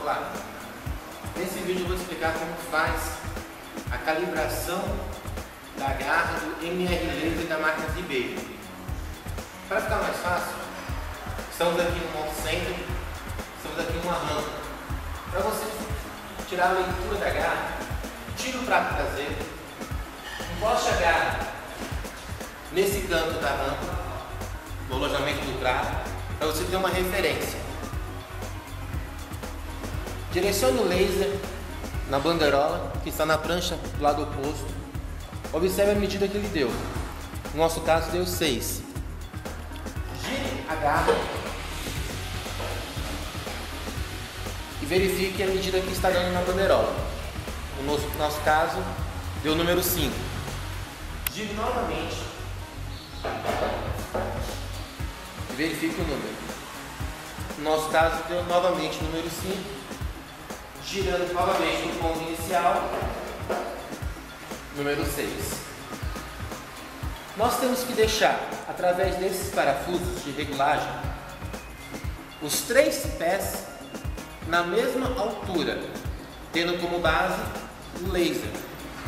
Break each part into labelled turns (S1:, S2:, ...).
S1: Olá, nesse vídeo eu vou explicar como faz a calibração da garra do MR Laser da marca Ribeiro. Para ficar mais fácil, estamos aqui no Monte Center, estamos aqui numa rampa. Para você tirar a leitura da garra, tira o prato traseiro, encoste a garra nesse canto da rampa, no alojamento do prato, para você ter uma referência. Direcione o laser na banderola que está na prancha do lado oposto. Observe a medida que ele deu. No nosso caso deu 6. Gire a garra e verifique a medida que está dando na banderola. No nosso caso deu o número 5. Gire novamente e verifique o número. No nosso caso deu novamente o número 5. Girando novamente no ponto inicial, número 6. Nós temos que deixar, através desses parafusos de regulagem, os 3 pés na mesma altura, tendo como base o laser,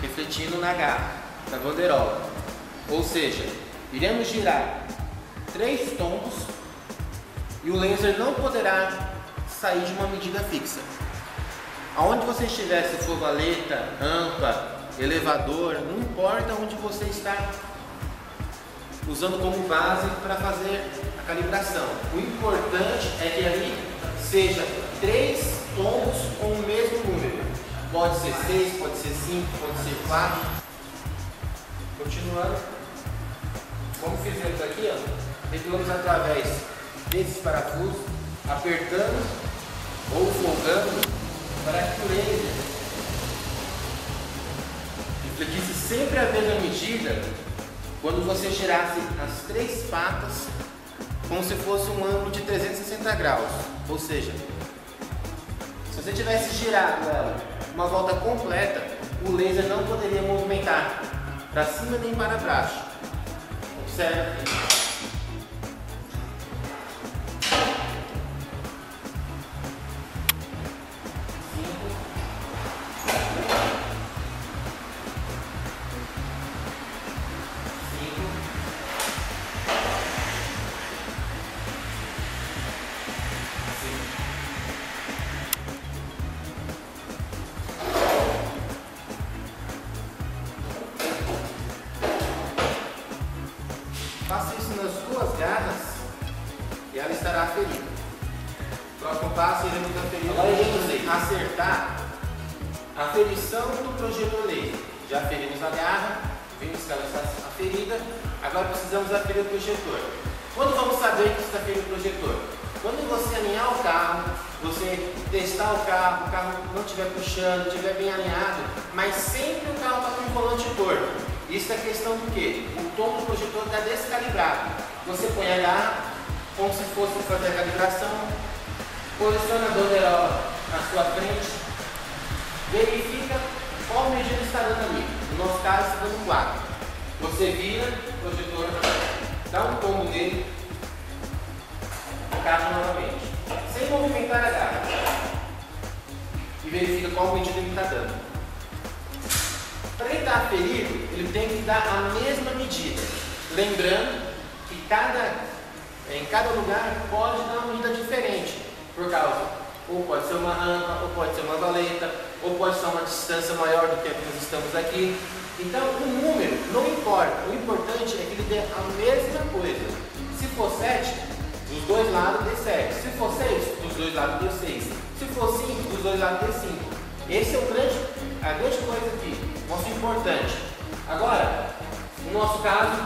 S1: refletindo na garra da banderola. Ou seja, iremos girar 3 tombos e o laser não poderá sair de uma medida fixa. Aonde você estiver, se for valeta, rampa, elevador, não importa onde você está usando como base para fazer a calibração. O importante é que ali seja 3 tombos com o mesmo número. Pode ser 6, pode ser 5, pode ser 4. Continuando. Como fizemos aqui, regulamos através desses parafusos, apertando ou folgando, para que o laser refletisse sempre a mesma medida quando você girasse as 3 patas como se fosse um ângulo de 360 graus. Ou seja, se você tivesse girado ela uma volta completa, o laser não poderia movimentar para cima nem para baixo. Observe. Faça isso nas 2 garras e ela estará aferida. Próximo passo, iremos acertar a aferição do projetor laser. Já aferimos a garra, vimos que ela está aferida, agora precisamos aferir o projetor. Quando vamos saber que está aferido o projetor? Quando você alinhar o carro, você testar o carro não estiver puxando, estiver bem alinhado, mas sempre o carro está com o volante torto. Isso é questão do quê? O tom do projetor está descalibrado. Você põe a garra como se fosse fazer a calibração, posiciona a banderola na sua frente, verifica qual medida está dando ali. No nosso caso está dando 4. Você vira o projetor, dá um tombo nele, encaixa novamente, sem movimentar a garra, e verifica qual medida ele está dando. Para ele estar aferido, ele tem que dar a mesma medida. Lembrando que em cada lugar pode dar uma medida diferente. Por causa, ou pode ser uma rampa, ou pode ser uma valeta, ou pode ser uma distância maior do que a que nós estamos aqui. Então o número não importa. O importante é que ele dê a mesma coisa. Se for 7, dos 2 lados dê 7. Se for 6, dos 2 lados dê 6. Se for 5, dos 2 lados dê 5. Esse é a grande coisa aqui. Nosso importante. Agora, no nosso caso,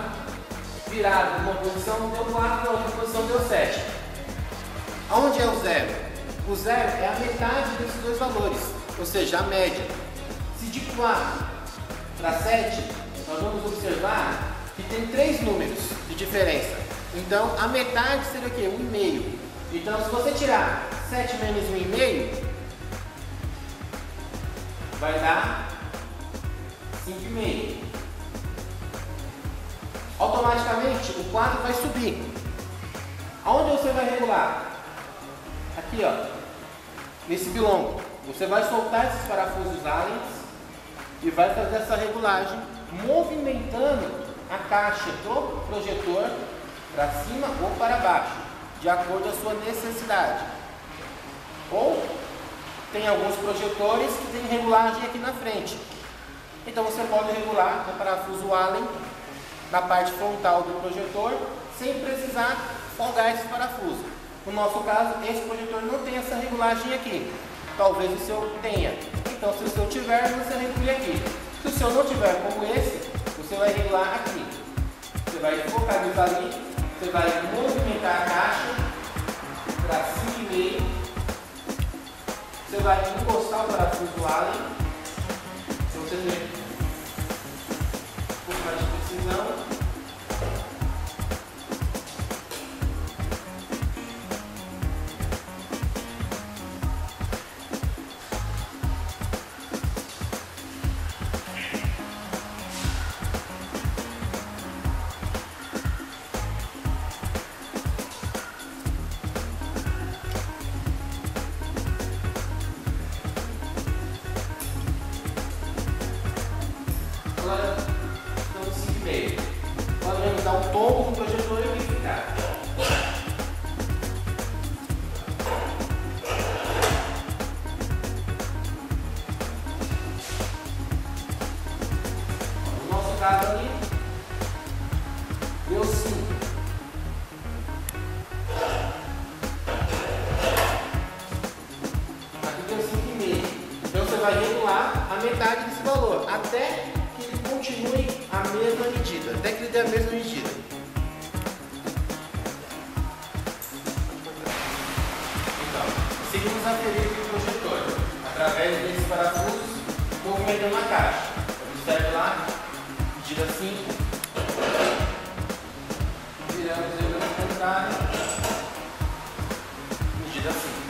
S1: virado numa posição deu 4, na outra posição deu 7. Aonde é o 0? O 0 é a metade desses 2 valores, ou seja, a média. Se de 4 para 7, nós vamos observar que tem 3 números de diferença. Então, a metade seria o quê? 1,5. Então, se você tirar 7 menos 1,5, vai dar 5,5. Automaticamente o quadro vai subir. Aonde você vai regular? Aqui, ó. nesse bilongo. Você vai soltar esses parafusos Allen e vai fazer essa regulagem, movimentando a caixa do projetor para cima ou para baixo, de acordo com a sua necessidade. Ou tem alguns projetores que tem regulagem aqui na frente. Então você pode regular o parafuso Allen na parte frontal do projetor, sem precisar folgar esse parafuso. No nosso caso, esse projetor não tem essa regulagem aqui. Talvez o seu tenha. Então, se o seu tiver, você regule aqui. Se o seu não tiver como esse, você vai regular aqui. Você vai focalizar ali, você vai movimentar a caixa para 5,5. Você vai encostar o parafuso Allen. Se você tem um pouco mais de precisão. Agora estamos 5,5. Podemos dar um tombo no projetor e verificar. No nosso caso ali, deu 5. Aqui deu 5,5. Então você vai regular a metade desse valor, até continue a mesma medida, até que ele dê a mesma medida. Então, seguimos a ferida do projetor, através desses parafusos, movimentando a caixa. Observe lá, medida 5, viramos ele ao contrário, medida 5.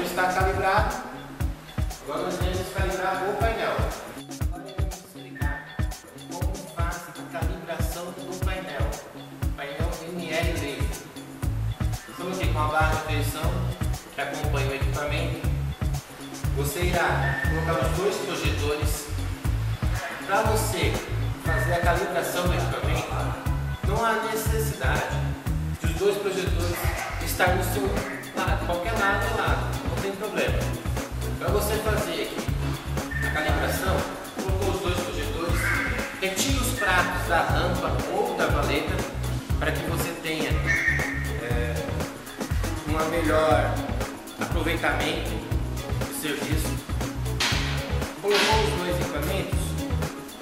S1: Está calibrado. Agora nós vamos calibrar o painel. Agora vamos explicar como faz a calibração do painel. Painel MR Laser. Estamos aqui com a barra de aferição que acompanha o equipamento. Você irá colocar os dois projetores. Para você fazer a calibração do equipamento, não há necessidade de os dois projetores estarem no seu lado. Qualquer lado é lado. Não tem problema. Para você fazer aqui a calibração, colocou os dois projetores, retire os pratos da rampa ou da valeta para que você tenha um melhor aproveitamento do serviço. Colocou os dois equipamentos,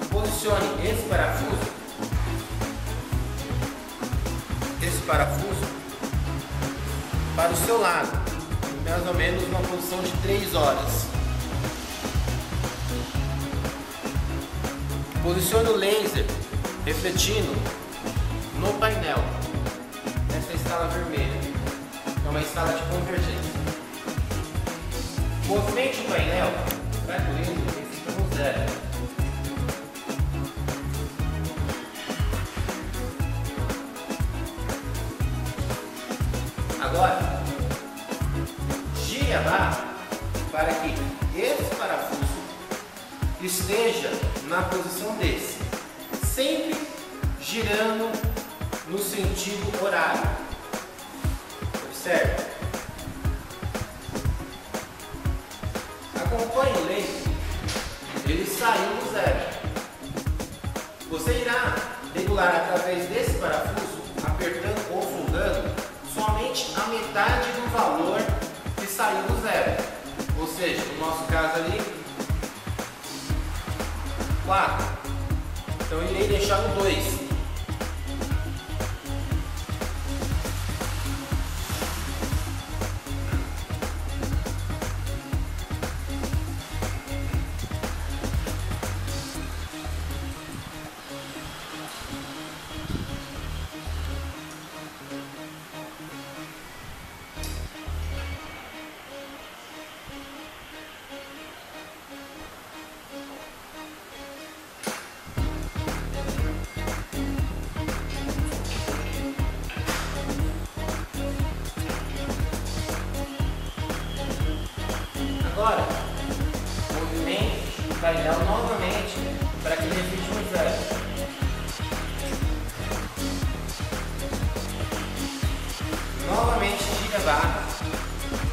S1: posicione esse parafuso para o seu lado. Mais ou menos uma posição de 3 horas. Posicione o laser refletindo no painel, nessa escala vermelha, é uma escala de convergência. Movimente o painel, vai com ele, ele fica no 0. Agora, a barra para que esse parafuso esteja na posição desse, sempre girando no sentido horário. Observe. Acompanhe o laser, ele saiu do 0. Você irá regular através desse parafuso, apertando ou soldando, somente a metade do valor saiu do 0, ou seja, no nosso caso ali 4, então eu irei deixar no 2.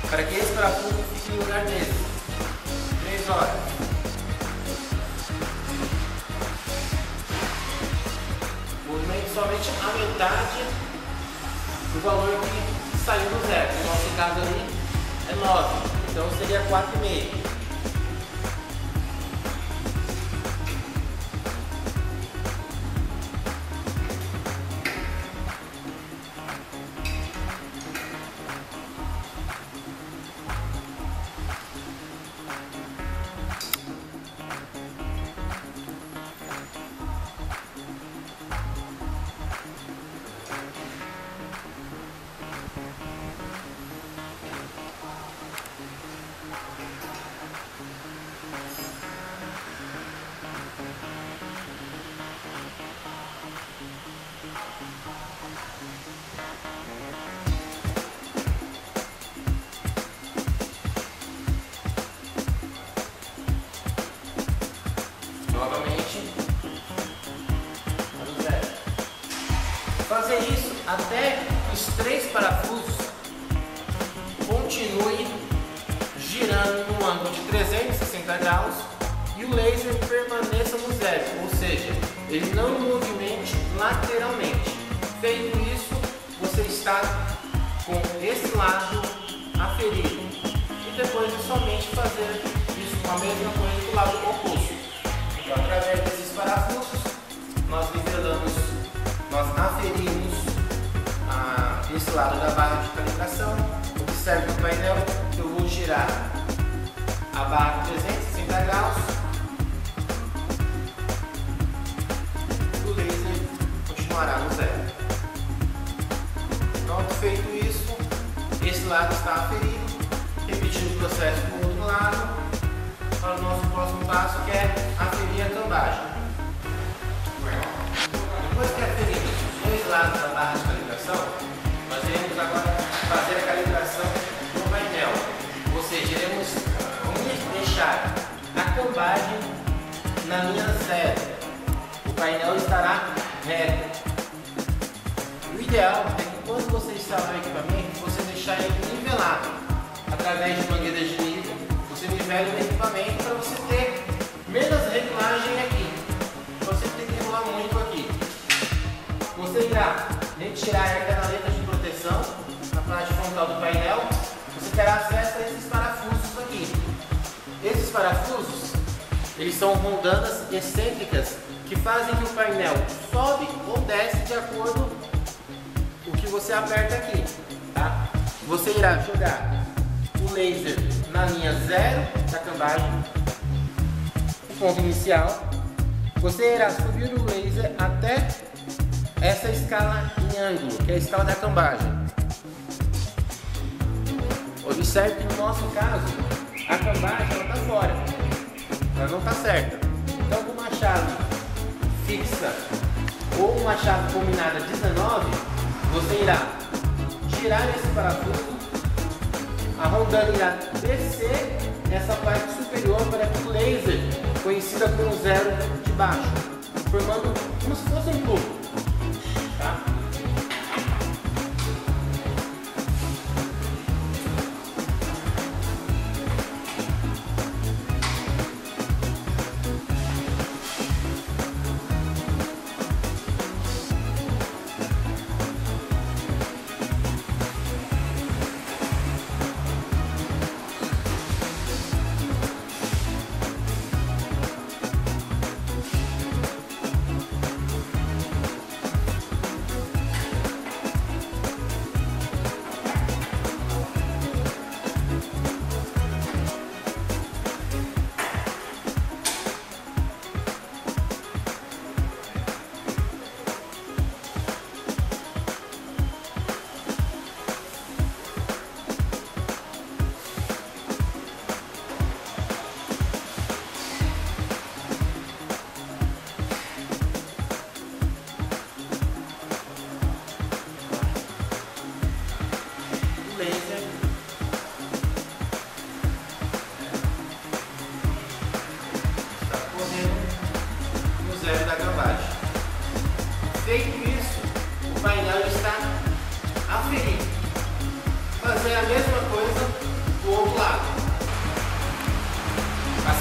S1: para que esse parafuso fique no lugar dele. 3 horas. Movimente somente a metade do valor que saiu do zero. No nosso caso ali é 9, então seria 4,5. Novamente, para o zero. Fazer isso até que os 3 parafusos continuem girando no ângulo de 360 graus e o laser permaneça no zero, ou seja, ele não movimente lateralmente. Feito isso, você está com esse lado aferido e depois é somente fazer isso com a mesma coisa do lado oposto. Então, através desses parafusos, nós nivelamos, nós aferimos esse lado da barra de calibração. Observe no painel que eu vou girar a barra de 360 graus. O laser continuará no zero. Pronto, feito isso, esse lado está aferido. Repetindo o processo com o outro lado. Para o nosso próximo passo, que é aferir a cambagem. Depois que aferimos os 2 lados da barra de calibração, nós iremos agora fazer a calibração no painel. Ou seja, iremos deixar a cambagem na linha 0. O painel estará reto. O ideal é que quando você instalar o equipamento, você deixar ele nivelado através de mangueiras de nível. Você nivela o equipamento para você ter menos regulagem aqui. Você tem que regular muito aqui. Você irá retirar a canaleta de proteção na parte frontal do painel. Você terá acesso a esses parafusos aqui. Esses parafusos, eles são roldanas excêntricas que fazem que o painel sobe ou desce de acordo com o que você aperta aqui. Tá? Você irá jogar o laser na linha 0 da cambagem, o ponto inicial. Você irá subir o laser até essa escala em ângulo, que é a escala da cambagem. Observe que no nosso caso, a cambagem está fora, ela não está certa. Então, com uma chave fixa ou uma chave combinada 19, você irá girar esse parafuso. A roldana irá descer essa parte superior para que o laser, conhecida como 0 de baixo, formando como se fosse um tubo. Tá?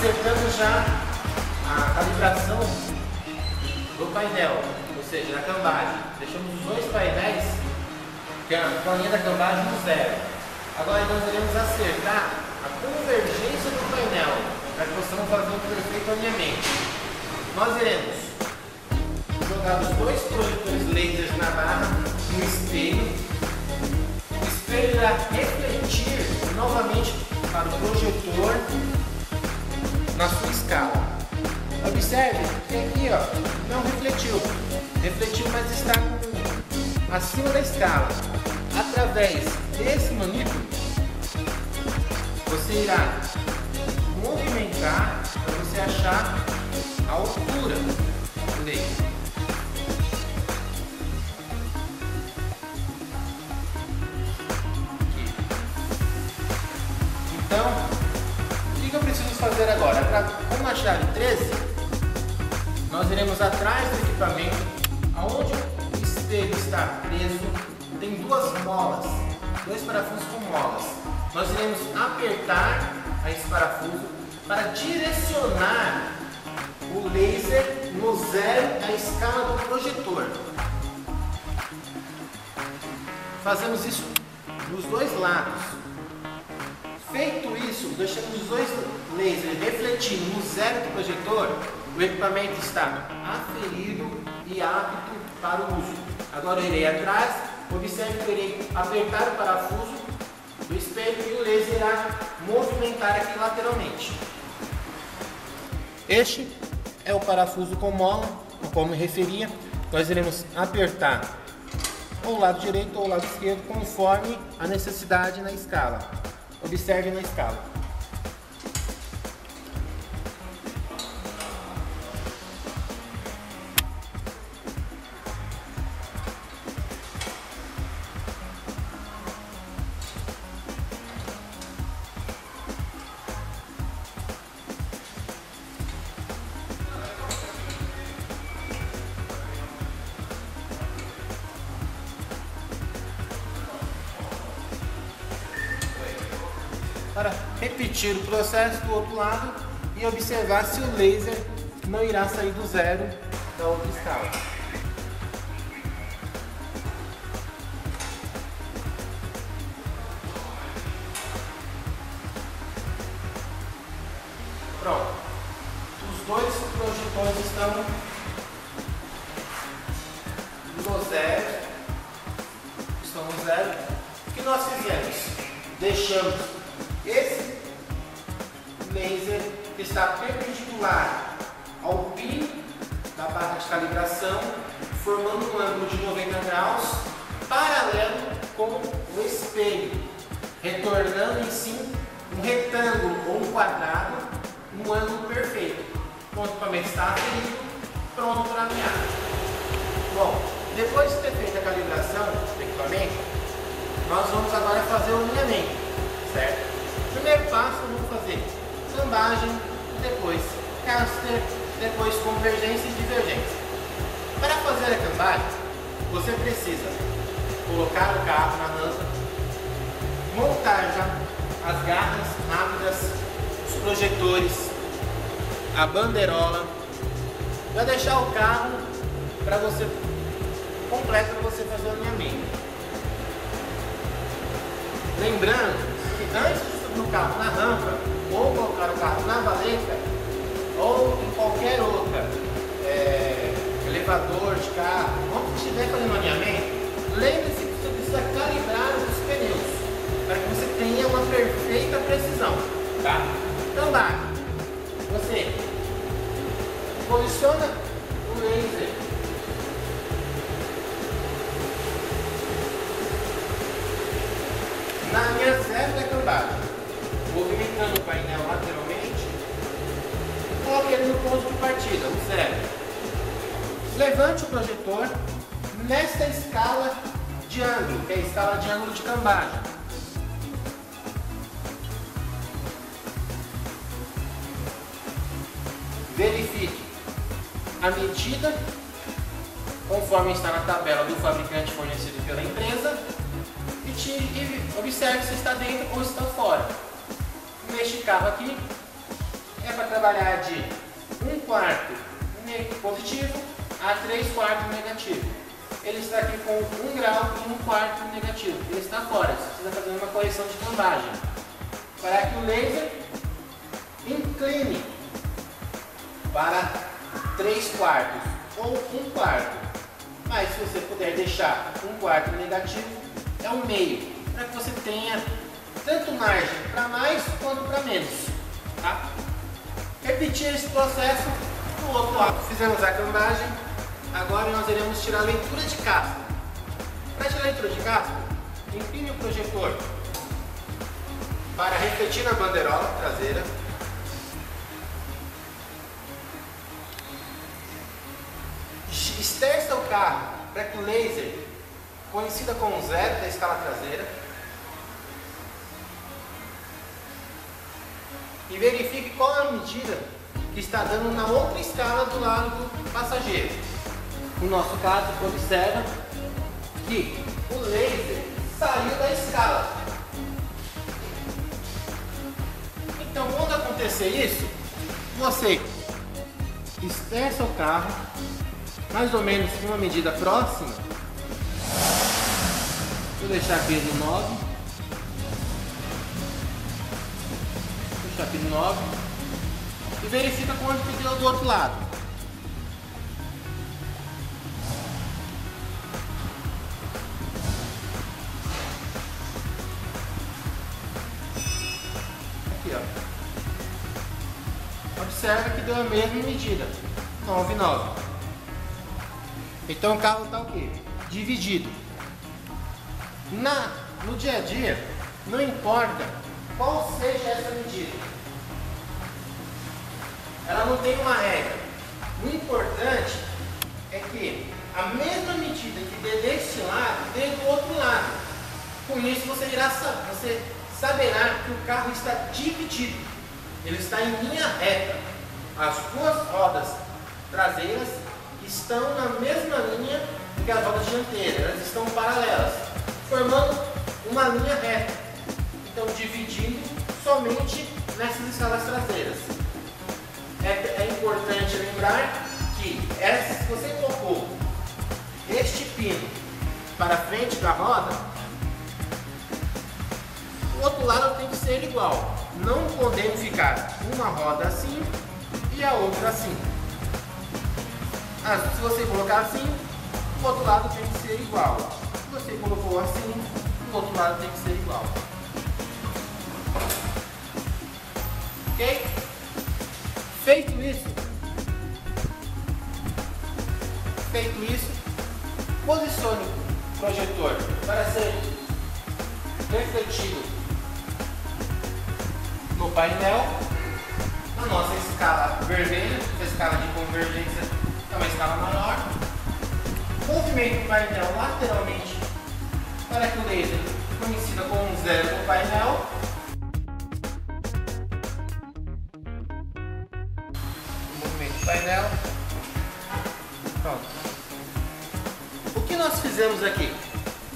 S1: acertamos já a calibração do painel, ou seja, da cambagem. Deixamos os dois painéis, que é a planinha da cambagem, no zero. Agora nós iremos acertar a convergência do painel, para que possamos fazer um perfeito alinhamento. Nós iremos jogar os dois projetores lasers na barra, no espelho. O espelho irá refletir novamente para o projetor na sua escala. Observe que aqui, ó, não refletiu. Refletiu, mas está acima da escala. Através desse manípulo, você irá movimentar para você achar a altura do laser. Então, o que eu preciso fazer agora? Com a chave 13, nós iremos atrás do equipamento, aonde o espelho está preso, tem duas molas, dois parafusos com molas. Nós iremos apertar esse parafuso para direcionar o laser no zero da escala do projetor. Fazemos isso dos dois lados. Feito isso, deixamos os dois lasers refletindo no zero do projetor, o equipamento está aferido e apto para o uso. Agora eu irei atrás, observe que eu irei apertar o parafuso do espelho e o laser irá movimentar aqui lateralmente. Este é o parafuso com mola, como me referia. Nós iremos apertar ou o lado direito ou o lado esquerdo, conforme a necessidade na escala. Observe na escala. Para repetir o processo do outro lado e observar se o laser não irá sair do zero da outra escala. Pronto. Os dois projetores estão no zero. Estão no zero. O que nós fizemos? Deixamos esse laser que está perpendicular ao pino da barra de calibração, formando um ângulo de 90 graus, paralelo com o espelho, retornando em si um retângulo ou um quadrado, um ângulo perfeito. O equipamento está aferido, pronto para alinhar. Bom, depois de ter feito a calibração do equipamento, nós vamos agora fazer o alinhamento, certo? Primeiro passo, vamos fazer cambagem, depois caster, depois convergência e divergência. Para fazer a cambagem, você precisa colocar o carro na rampa, montar já as garras rápidas, os projetores, a bandeirola, vai deixar o carro para você completo para você fazer o alinhamento. Lembrando que antes de subir o carro na rampa, ou colocar o carro na valeta, ou em qualquer outra elevador de carro, onde estiver fazendo alinhamento, lembre-se que você precisa calibrar os pneus para que você tenha uma perfeita precisão, tá? Então você posiciona o laser na linha zero da cambagem, movimentando o painel lateralmente, coloque ele no ponto de partida, o zero. Levante o projetor nesta escala de ângulo, que é a escala de ângulo de cambagem. Verifique a medida conforme está na tabela do fabricante fornecido pela empresa e observe se está dentro ou está fora. Neste carro aqui, é para trabalhar de 1/4 positivo a 3/4 negativo. Ele está aqui com 1 grau e 1/4 negativo. Ele está fora, você precisa fazer uma correção de cambagem para que o laser incline para 3/4 ou 1/4. Mas se você puder deixar 1/4 negativo, é o meio, para que você tenha tanto margem para mais quanto para menos. Tá? Repetir esse processo do outro lado. Fizemos a cambagem, agora nós iremos tirar a leitura de casca. Para tirar a leitura de casca, incline o projetor para refletir na bandeirola traseira. Esterça o carro para que o laser coincida com o zero da escala traseira. E verifique qual é a medida que está dando na outra escala do lado do passageiro. No nosso caso, observa que o laser saiu da escala. Então, quando acontecer isso, você esterça o carro mais ou menos com uma medida próxima. Vou deixar aqui no 9. Vou deixar aqui no 9. E verifica quanto que deu do outro lado. Aqui, ó. Observa que deu a mesma medida. 9,9. Então o carro está o quê? Dividido. No dia a dia, não importa qual seja essa medida. Ela não tem uma regra. O importante é que a mesma medida que dê deste lado, dê do outro lado. Com isso você saberá que o carro está dividido. Ele está em linha reta. As duas rodas traseiras estão na mesma linha que as rodas dianteiras, elas estão paralelas, formando uma linha reta. Então, dividindo somente nessas escalas traseiras. É importante lembrar que se você colocou este pino para frente da roda, o outro lado tem que ser igual. Não podemos ficar uma roda assim e a outra assim. Se você colocar assim, o outro lado tem que ser igual. Se você colocou assim, o outro lado tem que ser igual. Ok? Feito isso, posicione o projetor para ser refletido no painel. Na nossa escala vermelha, a escala de convergência é uma escala maior. Movimento o painel lateralmente para que o laser coincida com um zero no painel. Movimento o painel. Pronto. O que nós fizemos aqui?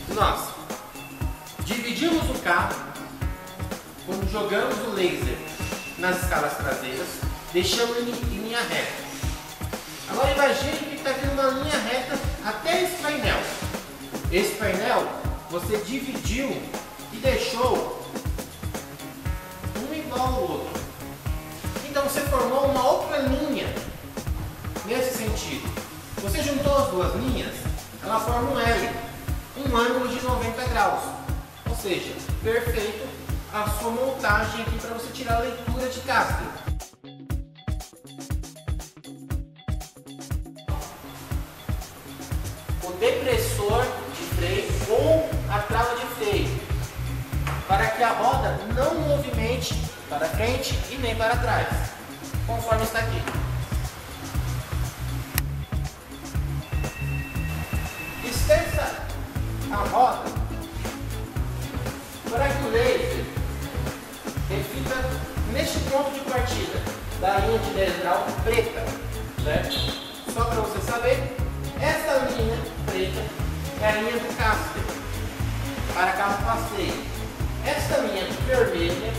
S1: Nós dividimos o carro quando jogamos o laser nas escalas traseiras, deixamos ele em linha reta. Agora imagine que está vindo uma linha reta até esse painel. Esse painel você dividiu e deixou um igual ao outro. Então você formou uma outra linha nesse sentido. Você juntou as duas linhas, ela forma um L, um ângulo de 90 graus. Ou seja, perfeito a sua montagem aqui para você tirar a leitura de casca. O depressor de freio ou a trava de freio, para que a roda não movimente para frente e nem para trás, conforme está aqui. Esterça a roda para que o laser reflita neste ponto de partida da linha de 10 graus preta, certo? Só para você saber, essa linha preta é a linha do caster para carro passeio. Esta linha vermelha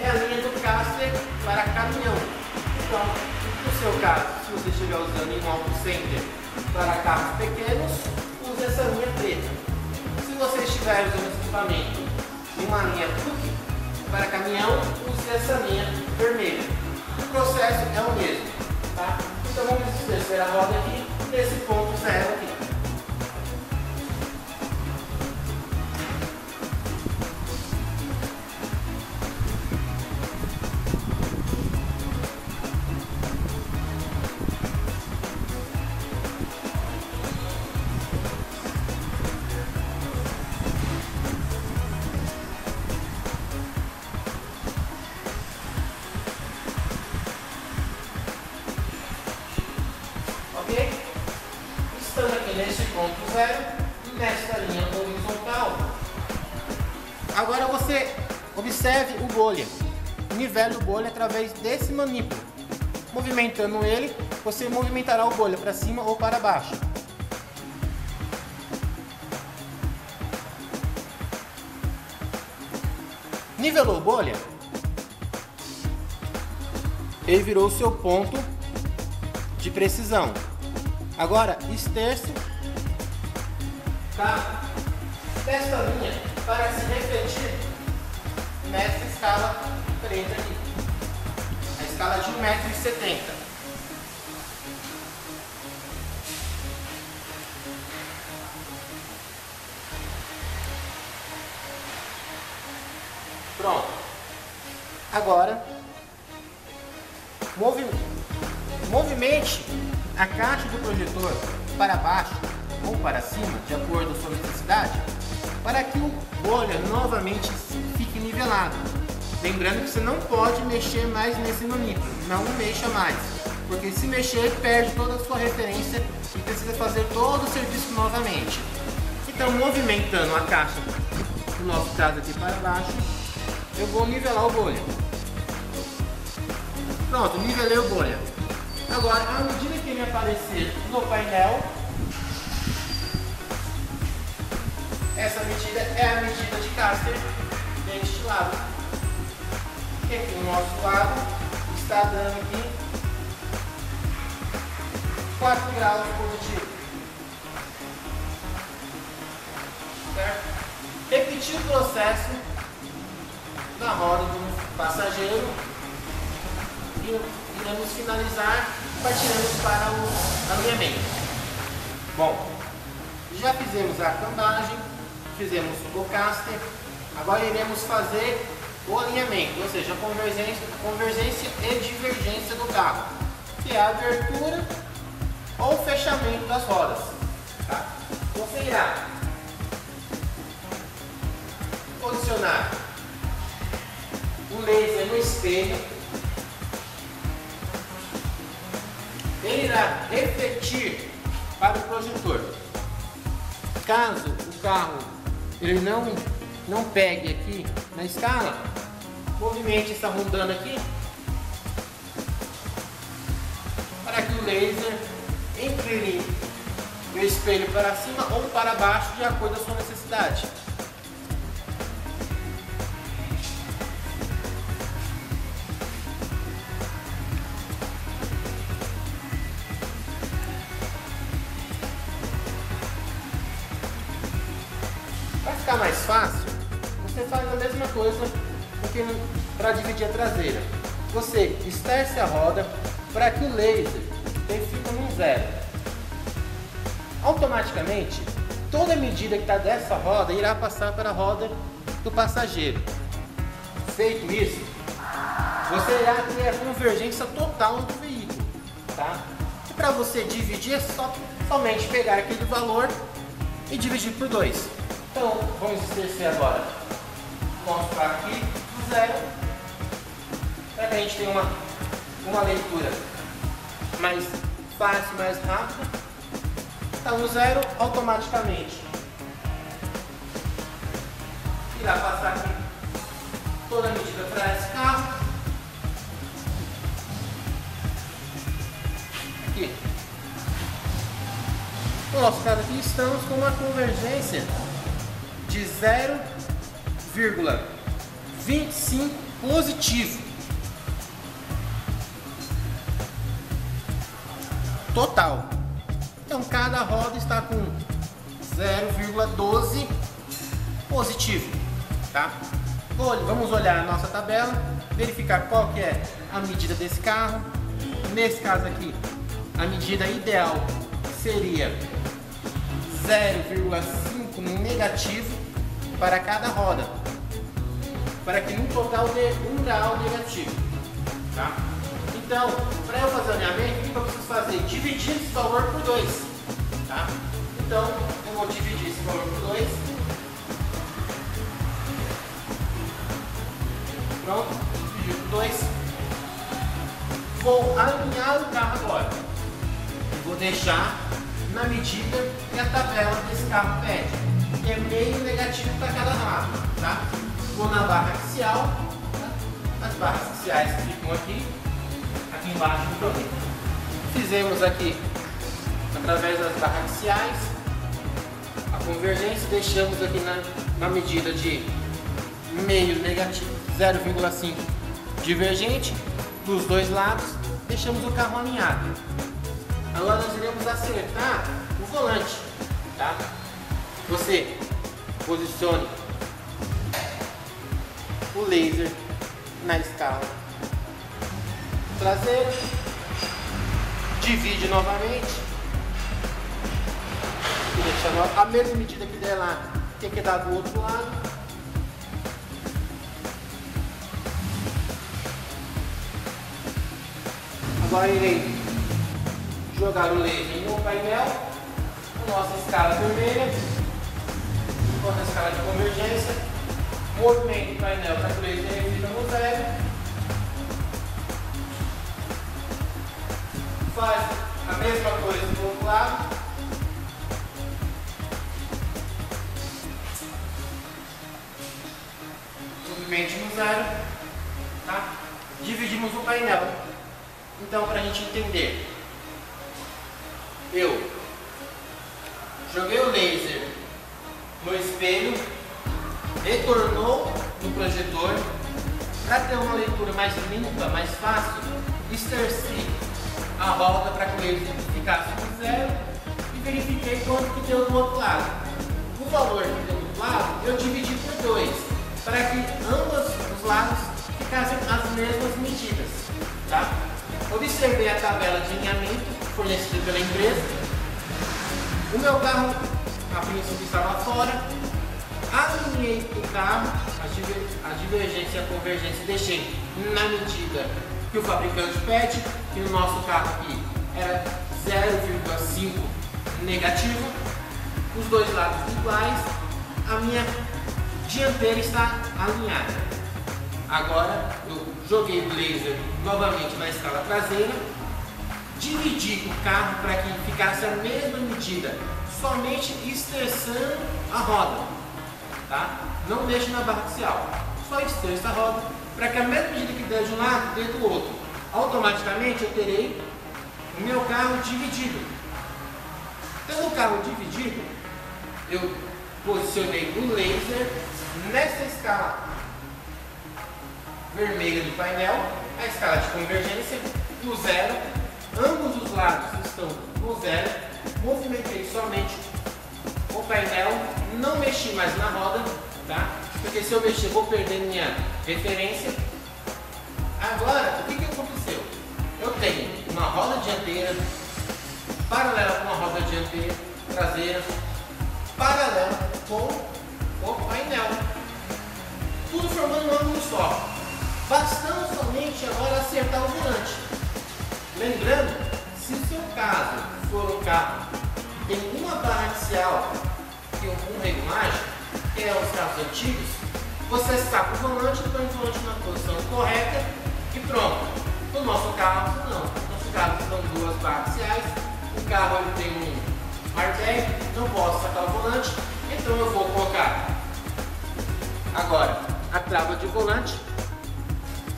S1: é a linha do caster para caminhão. Então, no seu caso, se você estiver usando em um auto center para carros pequenos, use essa linha preta. Se você estiver usando esse equipamento em uma linha truque para caminhão, use essa linha vermelha. O processo é o mesmo, tá? Então vamos descer a roda aqui nesse ponto zero aqui. Estando aqui nesse ponto zero, nesta linha horizontal. Agora você observe o bolha. Nivele o bolha através desse manípulo. Movimentando ele, você movimentará o bolha para cima ou para baixo. Nivelou o bolha, ele virou o seu ponto de precisão. Agora, esterço desta linha para se refletir nessa escala preta aqui. A escala de 1,70 m. Pronto. Agora, movimente a caixa do projetor para baixo ou para cima, de acordo com a sua necessidade, para que o bolha novamente fique nivelado. Lembrando que você não pode mexer mais nesse manípulo, não mexa mais, porque se mexer perde toda a sua referência e precisa fazer todo o serviço novamente. Então, movimentando a caixa, no nosso caso aqui para baixo, eu vou nivelar o bolha. Pronto, nivelei o bolha. Agora, à medida que ele aparecer no painel, essa medida é a medida de caster deste lado. E aqui no nosso lado está dando aqui 4 graus positivo. Certo? Repetir o processo na roda do passageiro e iremos finalizar partiremos para o alinhamento. Bom, já fizemos a cambagem, fizemos o caster, agora iremos fazer o alinhamento, ou seja, a convergência e divergência do carro, que é a abertura ou fechamento das rodas. Tá? Você irá posicionar o laser no espelho. Ele irá refletir para o projetor. Caso o carro ele não pegue aqui na escala, movimente essa rondana aqui para que o laser incline o espelho para cima ou para baixo de acordo com a sua necessidade. Para ficar mais fácil, você faz a mesma coisa para dividir a traseira. Você esterce a roda para que o laser defina num zero. Automaticamente, toda a medida que está dessa roda irá passar para a roda do passageiro. Feito isso, você irá ter a convergência total do veículo. Tá? E para você dividir, é somente pegar aquele valor e dividir por 2. Então, vamos exercer agora o nosso carro aqui do zero, para que a gente tenha uma leitura mais fácil, mais rápida. Está no zero, automaticamente irá passar aqui toda a medida para esse carro. Aqui. No nosso caso aqui, estamos com uma convergência de 0,25 positivo. total. Então cada roda está com 0,12 positivo, tá? Vamos olhar a nossa tabela, verificar qual que é a medida desse carro. Nesse caso aqui, a medida ideal seria 0,5 negativo para cada roda, para que no total dê 1 grau negativo, tá? Então, para eu fazer o alinhamento, o que eu preciso fazer? Dividir esse valor por 2, tá? Então, eu vou dividir esse valor por 2. Pronto, dividir por 2. Vou alinhar o carro agora. Vou deixar na medida que a tabela desse carro pede, que é meio negativo para cada lado, tá? Vou na barra axial, tá? As barras axiais que ficam aqui embaixo do produto. Fizemos aqui, através das barras axiais, a convergência, deixamos aqui na medida de meio negativo, 0,5 divergente, dos dois lados, deixamos o carro alinhado. Agora nós iremos acertar o volante, tá? Você posicione o laser na escala traseira, divide novamente e deixa a mesma medida que der lá, tem que dar do outro lado. Agora irei jogar o laser no painel, a nossa escala vermelha, enquanto a escala de convergência, movimento do painel para que o laser fica no 0. Faz a mesma coisa do outro lado. Movimento no 0. Tá? Dividimos o painel. Então, para a gente entender, eu joguei o laser no espelho, retornou no projetor. Para ter uma leitura mais limpa, mais fácil, esterci a roda para que o laser ficasse no 0 e verifiquei quanto que deu do outro lado. O valor que deu do outro lado eu dividi por 2, para que ambos os lados ficassem as mesmas medidas, tá? Observei a tabela de alinhamento fornecida pela empresa. O meu carro, a princípio, estava fora. Alinhei o carro, a divergência e a convergência deixei na medida que o fabricante pede, que no nosso carro aqui era 0,5 negativo, os dois lados iguais, a minha dianteira está alinhada. Agora eu joguei o laser novamente na escala traseira, dividi o carro para que ficasse a mesma medida, somente estressando a roda, tá? Não mexe na barra axial, só estressa a roda para que a mesma medida que der de um lado, dê do outro. Automaticamente eu terei o meu carro dividido. Tendo o carro dividido, eu posicionei o laser nessa escala vermelha do painel, a escala de convergência no 0, ambos os lados estão no 0, movimentei somente o painel, não mexi mais na roda, tá? Porque se eu mexer vou perder minha referência. Agora, o que aconteceu? Eu tenho uma roda dianteira paralela com uma roda dianteira traseira, paralela com o painel, tudo formando um ângulo só. Bastando somente agora acertar o volante. Lembrando, se o seu caso for um carro que tem uma barra axial e um regulagem, que é os carros antigos, você saca o volante, põe o volante na posição correta e pronto. No nosso carro, não. No nosso carro são duas barras axiais, o carro ele tem um airbag, não posso sacar o volante, então eu vou colocar agora a trava de volante,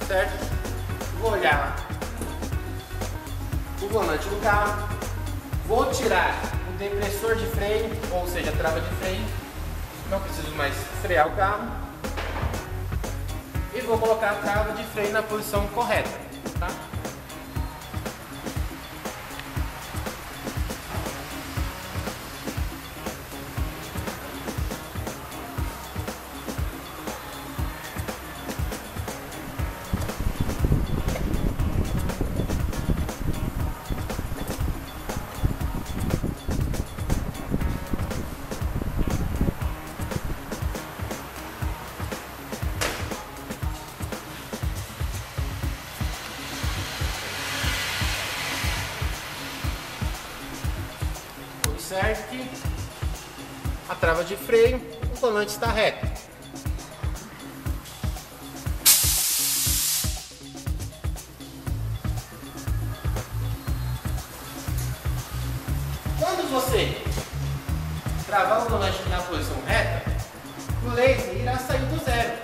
S1: certo? Vou olhar o volante do carro, vou tirar o depressor de freio, ou seja, a trava de freio, não preciso mais frear o carro, e vou colocar a trava de freio na posição correta, tá? Observe que a trava de freio, o volante está reto. Quando você travar o volante na posição reta, o laser irá sair do zero.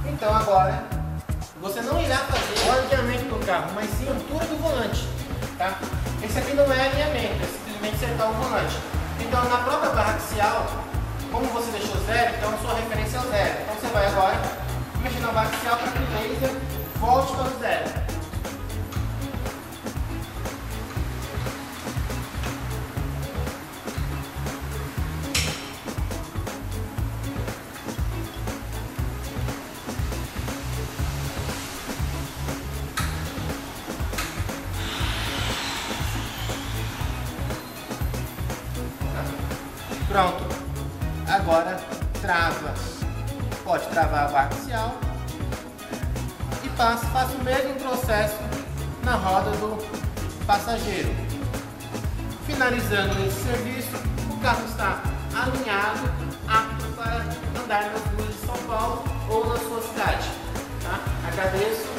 S1: Então agora, você não irá fazer o alinhamento do carro, mas sim a altura do volante. Tá? Esse aqui não é alinhamento, é simplesmente acertar o volante. Então na própria barra axial, como você deixou zero, então a sua referência é o zero. Então você vai agora mexer na barra axial para que o laser volte para o zero. Pronto, agora trava, pode travar a barra axial e faça o mesmo processo na roda do passageiro. Finalizando esse serviço, o carro está alinhado, apto para andar nas ruas de São Paulo ou na sua cidade. Tá? Agradeço.